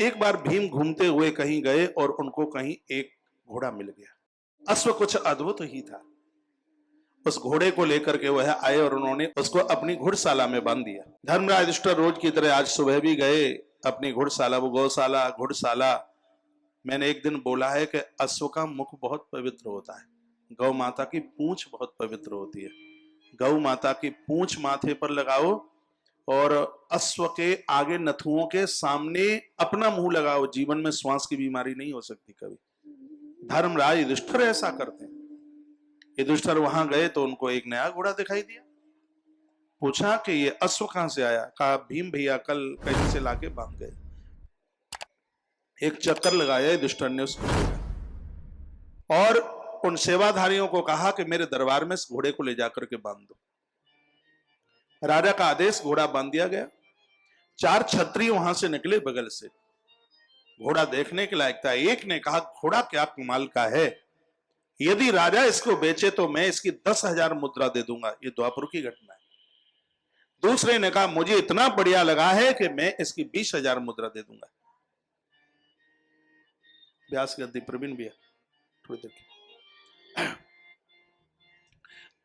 एक बार भीम घूमते हुए कहीं गए और उनको कहीं एक घोड़ा मिल गया। अश्व कुछ अद्भुत ही था। उस घोड़े को लेकर के वह आए और उन्होंने उसको अपनी घुड़शाला में बांध दिया। धर्मराज युधिष्ठिर रोज की तरह आज सुबह भी गए अपनी घुड़शाला, वो गौशाला घुड़शाला। मैंने एक दिन बोला है कि अश्व का मुख बहुत पवित्र होता है, गौ माता की पूंछ बहुत पवित्र होती है। गौ माता की पूंछ माथे पर लगाओ और अश्व के आगे नथुओं के सामने अपना मुंह लगाओ, जीवन में श्वास की बीमारी नहीं हो सकती कभी। धर्मराज युधिष्ठिर ऐसा करते हैं। युधिष्ठिर वहां गए तो उनको एक नया घोड़ा दिखाई दिया। पूछा कि ये अश्व कहां से आया? कहा भीम भैया कल कहीं से लाके बांध गए। एक चक्कर लगाया युधिष्ठिर ने उसको और उन सेवाधारियों को कहा कि मेरे दरबार में इस घोड़े को ले जाकर के बांध दो। राजा का आदेश, घोड़ा बांध दिया गया। 4 क्षत्रिय वहां से निकले बगल से, घोड़ा देखने के लायक था। एक ने कहा घोड़ा क्या कमाल का है, यदि राजा इसको बेचे तो मैं इसकी 10,000 मुद्रा दे दूंगा। ये द्वापर की घटना है। दूसरे ने कहा मुझे इतना बढ़िया लगा है कि मैं इसकी 20,000 मुद्रा दे दूंगा। व्यास गद्दी प्रवीण भैया थोड़ी देर।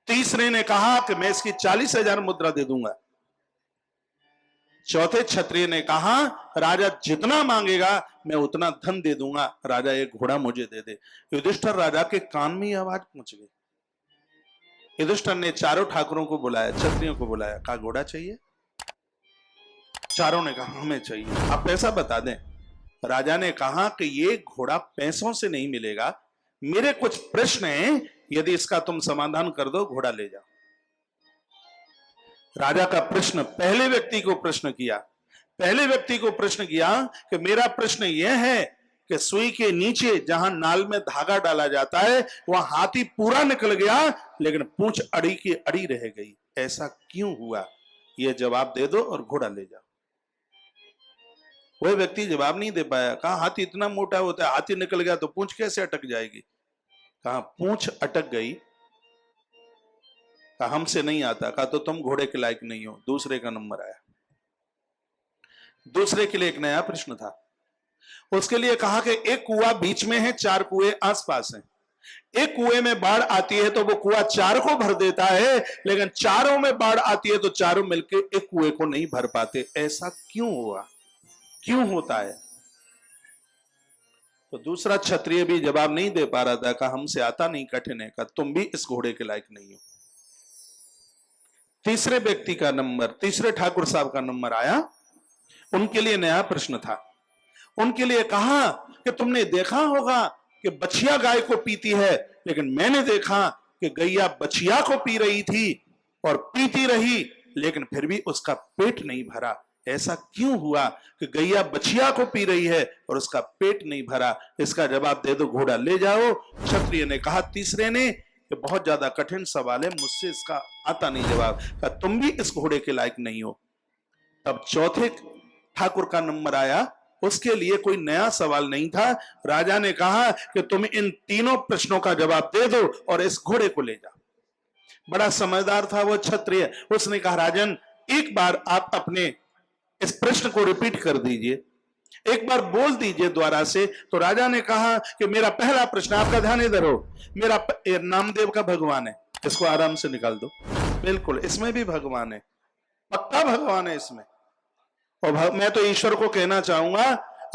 तीसरे ने कहा कि मैं इसकी 40,000 मुद्रा दे दूंगा। चौथे क्षत्रिय ने कहा राजा जितना मांगेगा मैं उतना धन दे दूंगा, राजा एक घोड़ा मुझे दे दे। युधिष्ठिर राजा के कान में आवाज पहुंच गई। युधिष्ठिर ने चारों ठाकुरों को बुलाया, क्षत्रियों को बुलाया, कहा घोड़ा चाहिए? चारों ने कहा हमें चाहिए, आप पैसा बता दें। राजा ने कहा कि ये घोड़ा पैसों से नहीं मिलेगा, मेरे कुछ प्रश्न हैं, यदि इसका तुम समाधान कर दो घोड़ा ले जाओ। राजा का प्रश्न पहले व्यक्ति को प्रश्न किया। पहले व्यक्ति को प्रश्न किया कि मेरा प्रश्न यह है कि सुई के नीचे जहां नाल में धागा डाला जाता है वहां हाथी पूरा निकल गया लेकिन पूंछ अड़ी की अड़ी रह गई, ऐसा क्यों हुआ? यह जवाब दे दो और घोड़ा ले जाओ। वह व्यक्ति जवाब नहीं दे पाया। कहा हाथी इतना मोटा होता है, हाथी निकल गया तो पूंछ कैसे अटक जाएगी? कहा पूंछ अटक गई। कहा हमसे नहीं आता। कहा तो तुम घोड़े के लायक नहीं हो। दूसरे का नंबर आया। दूसरे के लिए एक नया प्रश्न था। उसके लिए कहा कि एक कुआं बीच में है, 4 कुएं आसपास हैं। एक कुएं में बाढ़ आती है तो वो कुआं 4 को भर देता है, लेकिन चारों में बाढ़ आती है तो चारों मिलकर एक कुएं को नहीं भर पाते। ऐसा क्यों हुआ, क्यों होता है? तो दूसरा क्षत्रिय भी जवाब नहीं दे पा रहा था। कहा हमसे आता नहीं, कठिन है। कहा तुम भी इस घोड़े के लायक नहीं हो। तीसरे व्यक्ति का नंबर, तीसरे ठाकुर साहब का नंबर आया। उनके लिए नया प्रश्न था। उनके लिए कहा कि तुमने देखा होगा कि बछिया गाय को पीती है, लेकिन मैंने देखा कि गैया बछिया को पी रही थी और पीती रही, लेकिन फिर भी उसका पेट नहीं भरा। ऐसा क्यों हुआ कि गैया बछिया को पी रही है और उसका पेट नहीं भरा? इसका जवाब दे दो, घोड़ा ले जाओ। क्षत्रिय ने कहा तीसरे ने कि बहुत ज्यादा कठिन सवाल है, मुझसे इसका आता नहीं जवाब। कहा तुम भी इस घोड़े के लायक नहीं हो। तब चौथे ठाकुर का नंबर आया। उसके लिए कोई नया सवाल नहीं था। राजा ने कहा कि तुम इन तीनों प्रश्नों का जवाब दे दो और इस घोड़े को ले जाओ। बड़ा समझदार था वो क्षत्रिय। उसने कहा राजन एक बार आप अपने इस प्रश्न को रिपीट कर दीजिए, एक बार बोल दीजिए द्वारा से। तो राजा ने कहा कि मेरा पहला प्रश्न, आपका ध्यान इधर हो, मेरा नामदेव का भगवान है, इसको आराम से निकाल दो। बिल्कुल इसमें भी भगवान है, पक्का भगवान है इसमें। और मैं तो ईश्वर को कहना चाहूंगा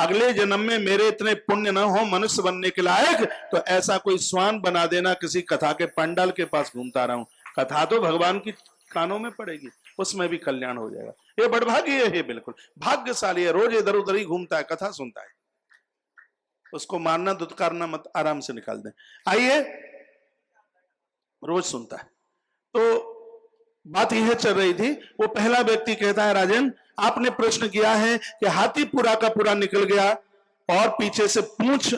अगले जन्म में मेरे इतने पुण्य न हो मनुष्य बनने के लायक, तो ऐसा कोई स्वान बना देना, किसी कथा के पंडाल के पास घूमता रहा हूं। कथा तो भगवान की कानों में पड़ेगी, उसमें भी कल्याण हो जाएगा। ये बड़भाग्य है, बिल्कुल भाग्यशाली है। रोज इधर उधर ही घूमता है, कथा सुनता है, उसको मारना दुत्कारना मत, आराम से निकाल दें। आइए, रोज सुनता है। तो बात यह चल रही थी। वो पहला व्यक्ति कहता है राजन आपने प्रश्न किया है कि हाथी पूरा का पूरा निकल गया और पीछे से पूंछ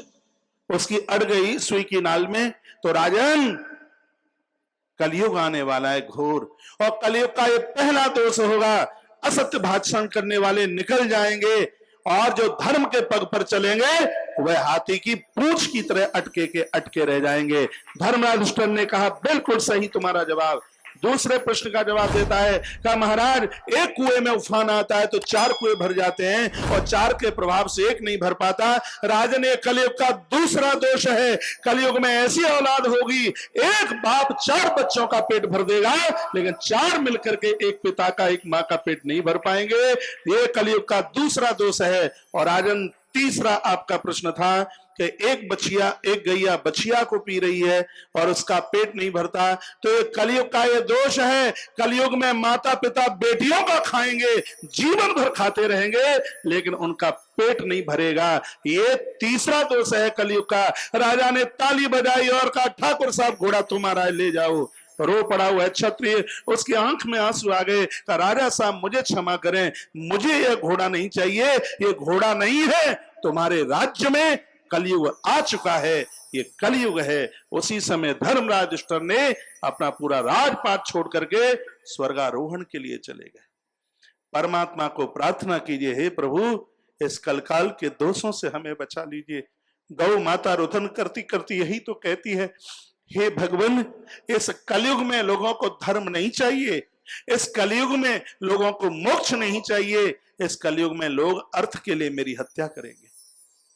उसकी अड़ गई सुई की नाल में। तो राजन कलयुग आने वाला है घोर, और कलयुग का ये पहला दोष होगा, असत्य भाषण करने वाले निकल जाएंगे और जो धर्म के पग पर चलेंगे वह हाथी की पूंछ की तरह अटके रह जाएंगे। धर्मराज युधिष्ठिर ने कहा बिल्कुल सही तुम्हारा जवाब। दूसरे प्रश्न का जवाब देता है, कहा महाराज एक कुएं में उफान आता है तो 4 कुएं भर जाते हैं और 4 के प्रभाव से एक नहीं भर पाता। राजन ये कलयुग का दूसरा दोष है। कलयुग में ऐसी औलाद होगी, एक बाप 4 बच्चों का पेट भर देगा, लेकिन 4 मिलकर के एक पिता का, एक मां का पेट नहीं भर पाएंगे। ये कलयुग का दूसरा दोष है। और राजन तीसरा आपका प्रश्न था कि एक बछिया, एक गैया बछिया को पी रही है और उसका पेट नहीं भरता, तो ये कलयुग का ये दोष है। कलयुग में माता पिता बेटियों का खाएंगे, जीवन भर खाते रहेंगे, लेकिन उनका पेट नहीं भरेगा। ये तीसरा दोष है कलयुग का। राजा ने ताली बजाई और कहा, ठाकुर साहब घोड़ा तुम्हारा है, ले जाओ। रो पड़ा हुआ है क्षत्रिय, उसकी आंख में आंसू आ गए। राजा साहब मुझे क्षमा करें, मुझे यह घोड़ा नहीं चाहिए, ये घोड़ा नहीं है, तुम्हारे राज्य में कलयुग आ चुका है, ये कलयुग है। उसी समय धर्मराज युधिष्ठिर ने अपना पूरा राजपाट छोड़ करके स्वर्गारोहण के लिए चले गए। परमात्मा को प्रार्थना कीजिए, हे प्रभु इस कलकाल के दोषों से हमें बचा लीजिए। गौ माता रुदन करती करती यही तो कहती है, हे भगवान इस कलयुग में लोगों को धर्म नहीं चाहिए, इस कलयुग में लोगों को मोक्ष नहीं चाहिए, इस कलयुग में लोग अर्थ के लिए मेरी हत्या करेंगे।